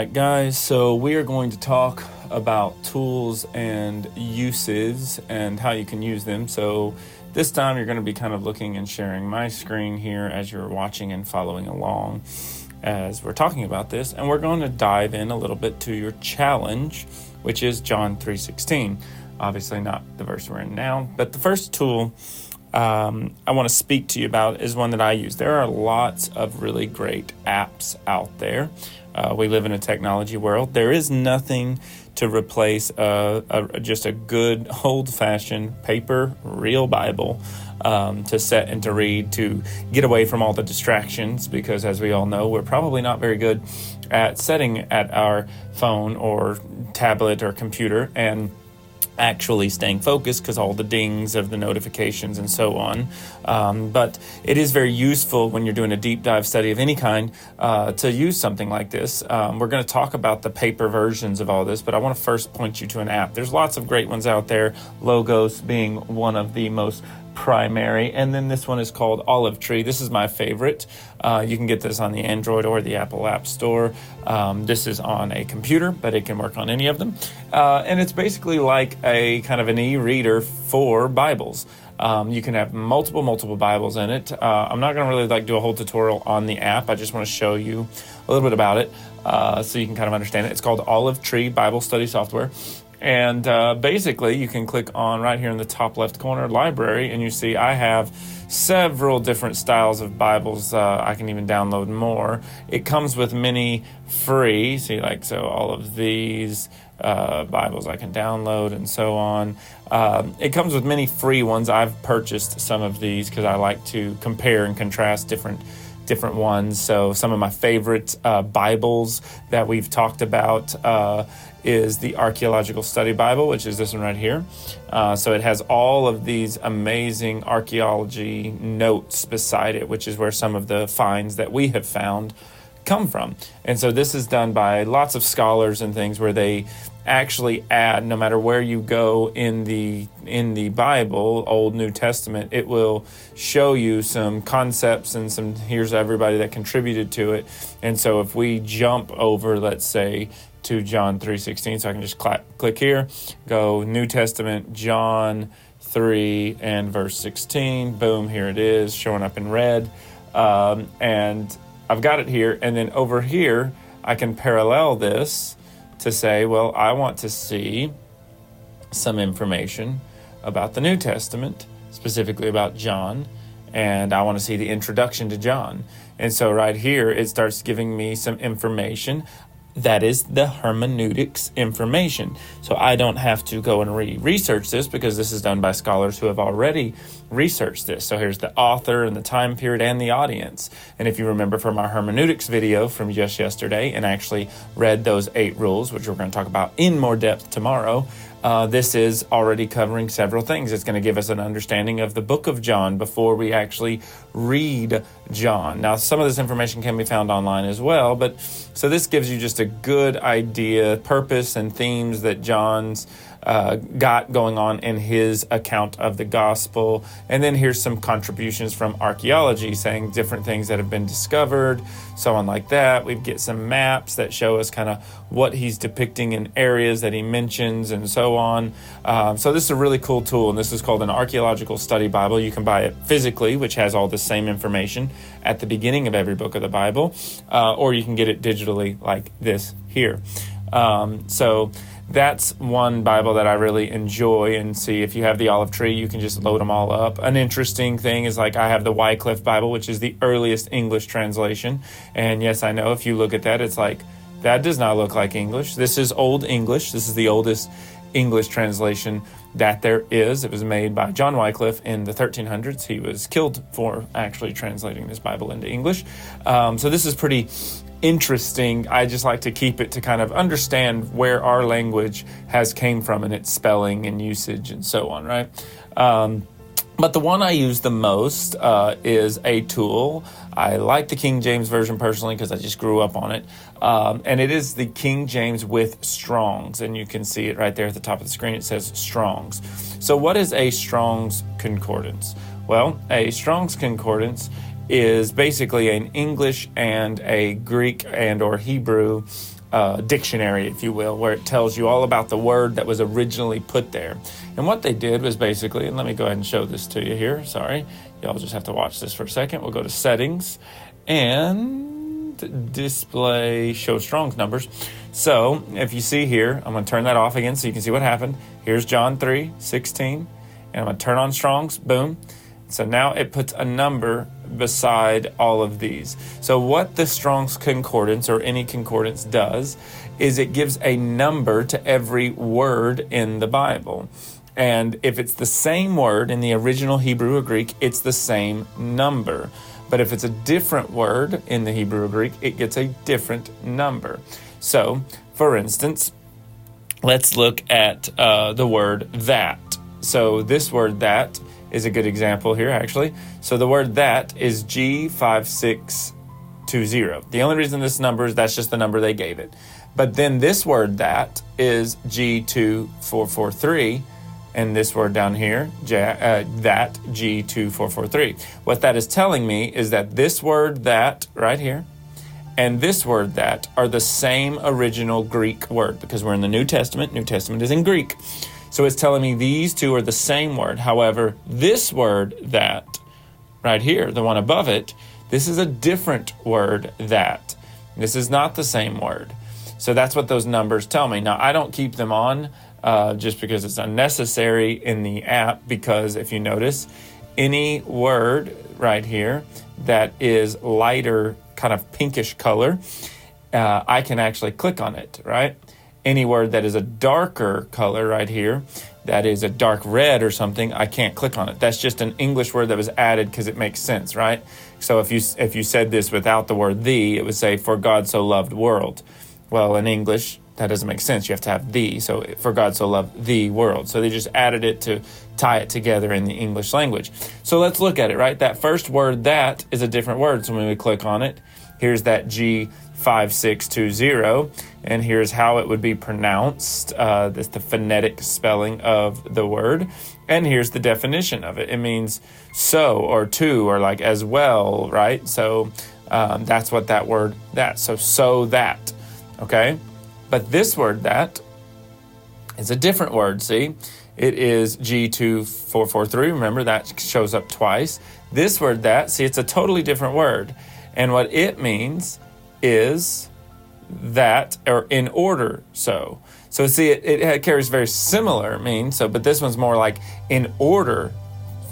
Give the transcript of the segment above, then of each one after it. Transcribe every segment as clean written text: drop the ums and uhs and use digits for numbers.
right, guys, so we are going to talk about tools and uses and how you can use them. So this time you're going to be kind of looking and sharing my screen here as you're watching and following along as we're talking about this. And we're going to dive in a little bit to your challenge, which is John 3:16. Obviously not the verse we're in now, but the first tool I want to speak to you about is one that I use. There are lots of really great apps out there. We live in a technology world. There is nothing to replace just a good old-fashioned paper, real Bible to set and to read, to get away from all the distractions, because as we all know, we're probably not very good at setting at our phone or tablet or computer and actually staying focused because all the dings of the notifications and so on. But it is very useful when you're doing a deep dive study of any kind to use something like this. We're going to talk about the paper versions of all this, but I want to first point you to an app. There's lots of great ones out there, Logos being one of the most primary, and then this one is called Olive Tree. This is my favorite. You can get this on the Android or the Apple App Store. This is on a computer, but it can work on any of them. And it's basically like a kind of an e-reader for Bibles. You can have multiple Bibles in it. I'm not going to really do a whole tutorial on the app. I just want to show you a little bit about it so you can kind of understand it. It's called Olive Tree Bible Study Software. And basically, you can click on right here in the top left corner, Library, and you see I have several different styles of Bibles. I can even download more. It comes with many free. See, so all of these Bibles I can download and so on. It comes with many free ones. I've purchased some of these because I like to compare and contrast different ones. So some of my favorite Bibles that we've talked about is the Archaeological Study Bible, which is this one right here. So it has all of these amazing archaeology notes beside it, which is where some of the finds that we have found come from. And so this is done by lots of scholars and things where they actually add, no matter where you go in the Bible, Old, New Testament, it will show you some concepts and here's everybody that contributed to it. And so if we jump over, let's say, to John 3:16, so I can just click here, go New Testament, John 3 and verse 16, boom, here it is, showing up in red. And I've got it here, and then over here, I can parallel this to say, well, I want to see some information about the New Testament, specifically about John, and I want to see the introduction to John. And so right here, it starts giving me some information. That is the hermeneutics information. So I don't have to go and research this because this is done by scholars who have already researched this. So here's the author and the time period and the audience. And if you remember from our hermeneutics video from just yesterday and actually read those 8 rules, which we're going to talk about in more depth tomorrow, this is already covering several things. It's going to give us an understanding of the book of John before we actually read John. Now, some of this information can be found online as well, but so this gives you just a good idea, purpose and themes that John's got going on in his account of the gospel. And then here's some contributions from archaeology saying different things that have been discovered, so on like that. We get some maps that show us kind of what he's depicting in areas that he mentions and so on. So this is a really cool tool, and this is called an Archaeological Study Bible. You can buy it physically, which has all the same information at the beginning of every book of the Bible, or you can get it digitally like this here. So that's one Bible that I really enjoy. And see, if you have the Olive Tree, you can just load them all up. An interesting thing is I have the Wycliffe Bible, which is the earliest English translation. And yes, I know if you look at that, it's that does not look like English. This is Old English. This is the oldest English translation that there is. It was made by John Wycliffe in the 1300s. He was killed for actually translating this Bible into English. So this is pretty interesting. I just like to keep it to kind of understand where our language has came from and its spelling and usage and so on, right? But the one I use the most is a tool. I like the King James Version personally because I just grew up on it. And it is the King James with Strong's. And you can see it right there at the top of the screen. It says Strong's. So what is a Strong's Concordance? Well, a Strong's Concordance is basically an English and a Greek and or Hebrew dictionary, if you will, where it tells you all about the word that was originally put there. And what they did was basically, and let me go ahead and show this to you here. Sorry, y'all just have to watch this for a second. We'll go to settings and display show Strong's numbers. So if you see here, I'm going to turn that off again so you can see what happened. Here's John 3:16, and I'm going to turn on Strong's. Boom. So now it puts a number beside all of these. So what the Strong's Concordance or any concordance does is it gives a number to every word in the Bible. And if it's the same word in the original Hebrew or Greek, it's the same number. But if it's a different word in the Hebrew or Greek, it gets a different number. So, for instance, let's look at the word that. So this word that is a good example here, actually. So the word that is G5620. The only reason this number is that's just the number they gave it. But then this word that is G2443, and this word down here, that G2443. What that is telling me is that this word that right here and this word that are the same original Greek word, because we're in the New Testament. New Testament is in Greek. So it's telling me these two are the same word. However, this word that right here, the one above it, this is a different word that. This is not the same word. So that's what those numbers tell me. Now, I don't keep them on just because it's unnecessary in the app, because if you notice, any word right here that is lighter, kind of pinkish color, I can actually click on it, right? Any word that is a darker color right here, that is a dark red or something, I can't click on it. That's just an English word that was added because it makes sense, right? So if you said this without the word the, it would say, for God so loved world. Well, in English, that doesn't make sense. You have to have the. So for God so loved the world. So they just added it to tie it together in the English language. So let's look at it, right? That first word, that, is a different word. So when we click on it, here's that G5620, and here's how it would be pronounced. That's the phonetic spelling of the word. And here's the definition of it. It means so, or to, or like as well, right? So that's what that word, that. So that, okay? But this word, that, is a different word, see? It is G2443. Remember, that shows up twice. This word, that, see, it's a totally different word. And what it means is that, or in order so. So see, it carries very similar meaning, so, but this one's more like in order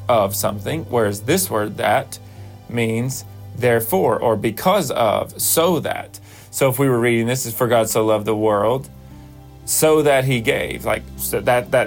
of something, whereas this word, that, means therefore, or because of, so that. So if we were reading this, is for God so loved the world, so that he gave, like, so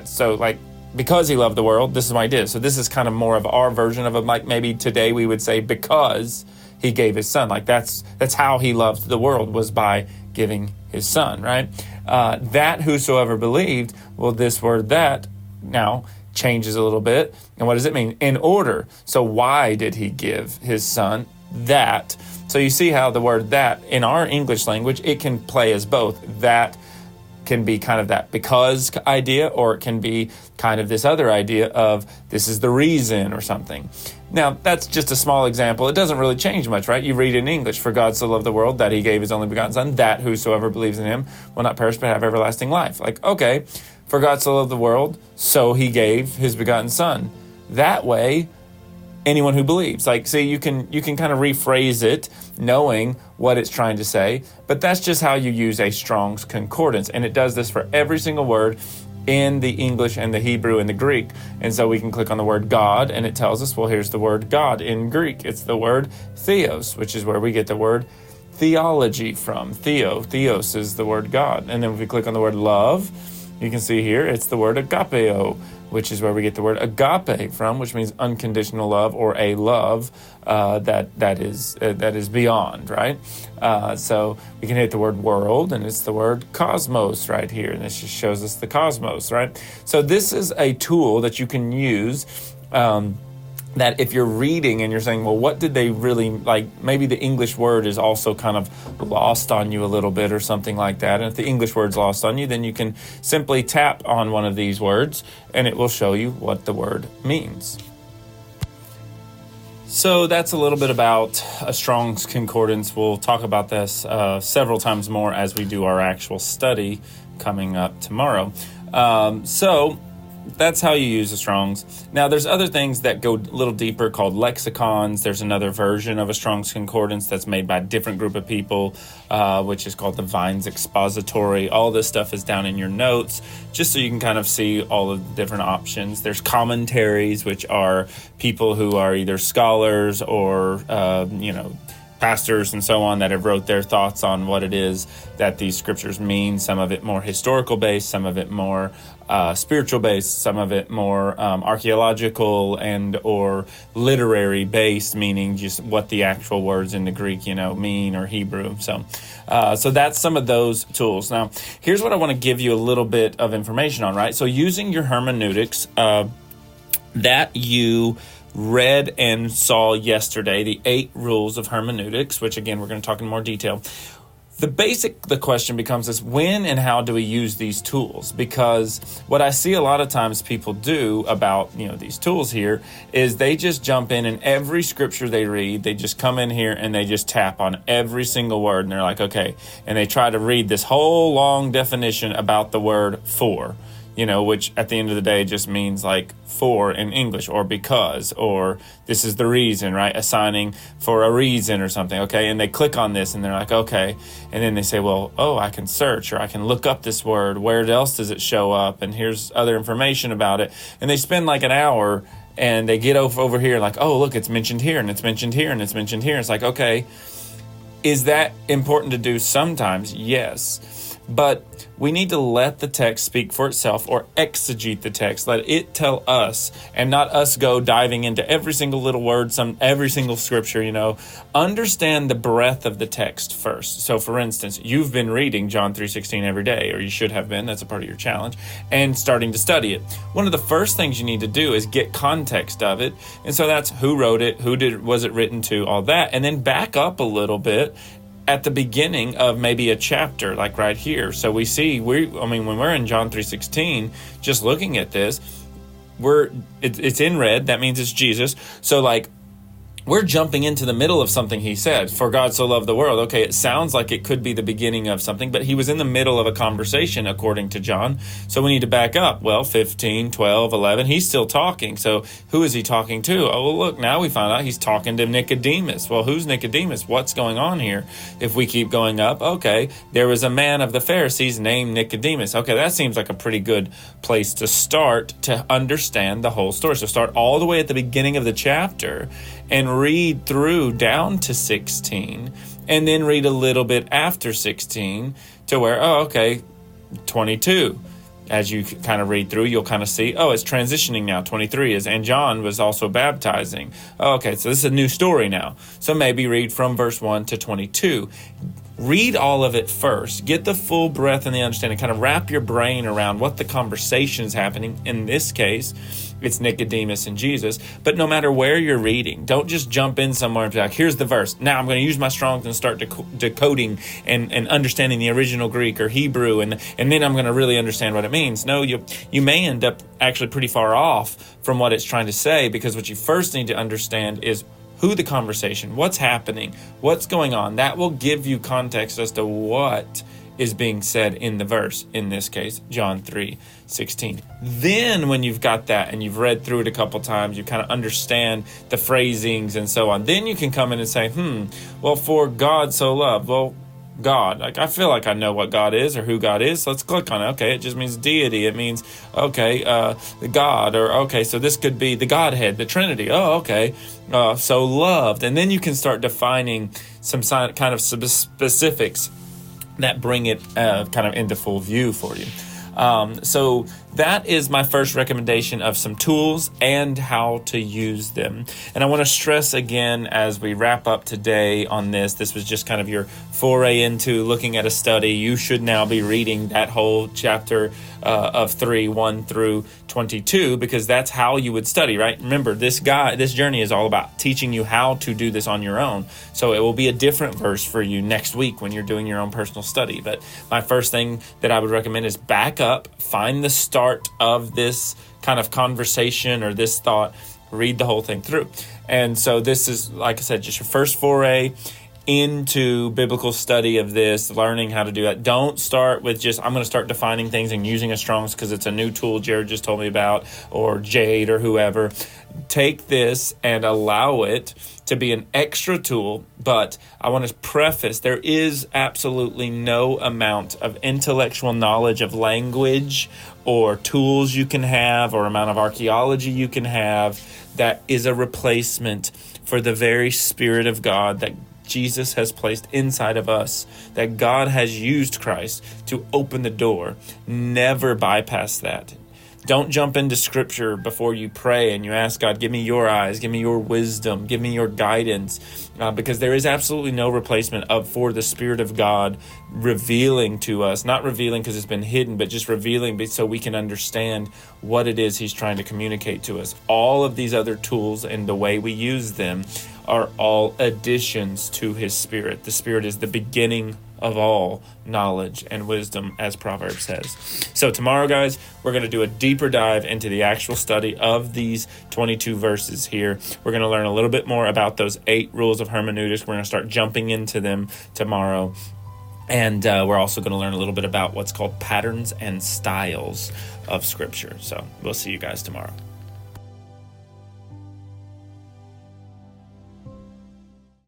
so like, because he loved the world, this is what he did. So this is kind of more of our version of it, like maybe today we would say because he gave his son. Like that's how he loved the world, was by giving his son, right? That whosoever believed, well, this word that now changes a little bit. And what does it mean? In order. So why did he give his son? That. So you see how the word that in our English language, it can play as both. That can be kind of that because idea, or it can be kind of this other idea of this is the reason or something. Now, that's just a small example. It doesn't really change much, right? You read in English, for God so loved the world that he gave his only begotten son, that whosoever believes in him will not perish but have everlasting life. Like, okay, for God so loved the world, so he gave his begotten son. That way, anyone who believes. Like, see, you can kind of rephrase it knowing what it's trying to say, but that's just how you use a Strong's Concordance. And it does this for every single word in the English and the Hebrew and the Greek. And so we can click on the word God, and it tells us, well, here's the word God in Greek. It's the word theos, which is where we get the word theology from. Theos is the word God. And then if we click on the word love, you can see here, it's the word agapeo, which is where we get the word agape from, which means unconditional love, or a love that is beyond, right? So we can hit the word world, and it's the word cosmos right here, and this just shows us the cosmos, right? So this is a tool that you can use that if you're reading and you're saying, well, what did they really, like, maybe the English word is also kind of lost on you a little bit or something like that. And if the English word's lost on you, then you can simply tap on one of these words and it will show you what the word means. So that's a little bit about a Strong's Concordance. We'll talk about this several times more as we do our actual study coming up tomorrow. So that's how you use a Strong's. Now, there's other things that go a little deeper called lexicons. There's another version of a Strong's Concordance that's made by a different group of people, which is called the Vines Expository. All this stuff is down in your notes, just so you can kind of see all of the different options. There's commentaries, which are people who are either scholars or, pastors and so on that have wrote their thoughts on what it is that these scriptures mean. Some of it more historical based, some of it more spiritual based, some of it more archaeological and or literary based, meaning just what the actual words in the Greek, mean, or Hebrew. So that's some of those tools. Now, here's what I want to give you a little bit of information on, right? So using your hermeneutics that you read and saw yesterday, the 8 rules of hermeneutics, which again, we're going to talk in more detail. The question becomes is when and how do we use these tools? Because what I see a lot of times people do about, these tools here is they just jump in and every scripture they read, they just come in here and they just tap on every single word and they're like, okay. And they try to read this whole long definition about the word for, which at the end of the day just means like for in English, or because, or this is the reason, right? Assigning for a reason or something, okay? And they click on this and they're like, okay. And then they say, well, I can search or I can look up this word. Where else does it show up? And here's other information about it. And they spend like an hour and they get over here like, oh, look, it's mentioned here and it's mentioned here and it's mentioned here. It's like, okay, is that important to do sometimes? Yes. But we need to let the text speak for itself, or exegete the text. Let it tell us, and not us go diving into every single little word, every single scripture, Understand the breadth of the text first. So, for instance, you've been reading John 3:16 every day, or you should have been. That's a part of your challenge, and starting to study it. One of the first things you need to do is get context of it. And so that's who wrote it, was it written to, all that. And then back up a little bit at the beginning of maybe a chapter, like right here. So we see, when we're in John 3:16, just looking at this, it's in red. That means it's Jesus. So we're jumping into the middle of something he said, for God so loved the world. Okay, it sounds like it could be the beginning of something, but he was in the middle of a conversation, according to John. So we need to back up. Well, 15, 12, 11, he's still talking. So who is he talking to? Oh, well, look, now we find out he's talking to Nicodemus. Well, who's Nicodemus? What's going on here? If we keep going up, okay, there was a man of the Pharisees named Nicodemus. Okay, that seems like a pretty good place to start to understand the whole story. So start all the way at the beginning of the chapter and read through down to 16, and then read a little bit after 16 to where, 22. As you kind of read through, you'll kind of see, it's transitioning now. 23 is, and John was also baptizing. Okay, so this is a new story now. So maybe read from verse 1 to 22. Read all of it first. Get the full breadth and the understanding. Kind of wrap your brain around what the conversation is happening. In this case, it's Nicodemus and Jesus. But no matter where you're reading, don't just jump in somewhere and be like, here's the verse. Now I'm going to use my Strong's and start decoding and understanding the original Greek or Hebrew, and then I'm going to really understand what it means. No, you may end up actually pretty far off from what it's trying to say, because what you first need to understand is who the conversation, what's happening, what's going on. That will give you context as to what is being said in the verse, in this case, John 3:16. Then when you've got that and you've read through it a couple times, you kind of understand the phrasings and so on, then you can come in and say, well, for God so loved. Well, God, I feel like I know what God is or who God is. So let's click on it. Okay, it just means deity. It means, the God, or so this could be the Godhead, the Trinity. So loved. And then you can start defining some kind of specifics that bring it kind of into full view for you. So that is my first recommendation of some tools and how to use them. And I want to stress again as we wrap up today on this was just kind of your foray into looking at a study. You should now be reading that whole chapter of 3, 1 through 22, because that's how you would study, right? Remember, this journey is all about teaching you how to do this on your own. So it will be a different verse for you next week when you're doing your own personal study. But my first thing that I would recommend is back up, find the start of this kind of conversation or this thought, read the whole thing through. And so this is, like I said, just your first foray into biblical study of this, learning how to do that. Don't start with just, I'm going to start defining things and using a Strong's because it's a new tool Jared just told me about, or Jade or whoever. Take this and allow it to be an extra tool, but I want to preface, there is absolutely no amount of intellectual knowledge of language or tools you can have or amount of archaeology you can have that is a replacement for the very Spirit of God that Jesus has placed inside of us, that God has used Christ to open the door. Never bypass that. Don't jump into Scripture before you pray and you ask God, give me your eyes, give me your wisdom, give me your guidance, because there is absolutely no replacement for the Spirit of God revealing to us, not revealing because it's been hidden, but just revealing so we can understand what it is He's trying to communicate to us. All of these other tools and the way we use them are all additions to His Spirit. The Spirit is the beginning of all knowledge and wisdom, as Proverbs says. So tomorrow, guys, we're going to do a deeper dive into the actual study of these 22 verses here. We're going to learn a little bit more about those 8 rules of hermeneutics. We're going to start jumping into them tomorrow. And we're also going to learn a little bit about what's called patterns and styles of Scripture. So we'll see you guys tomorrow.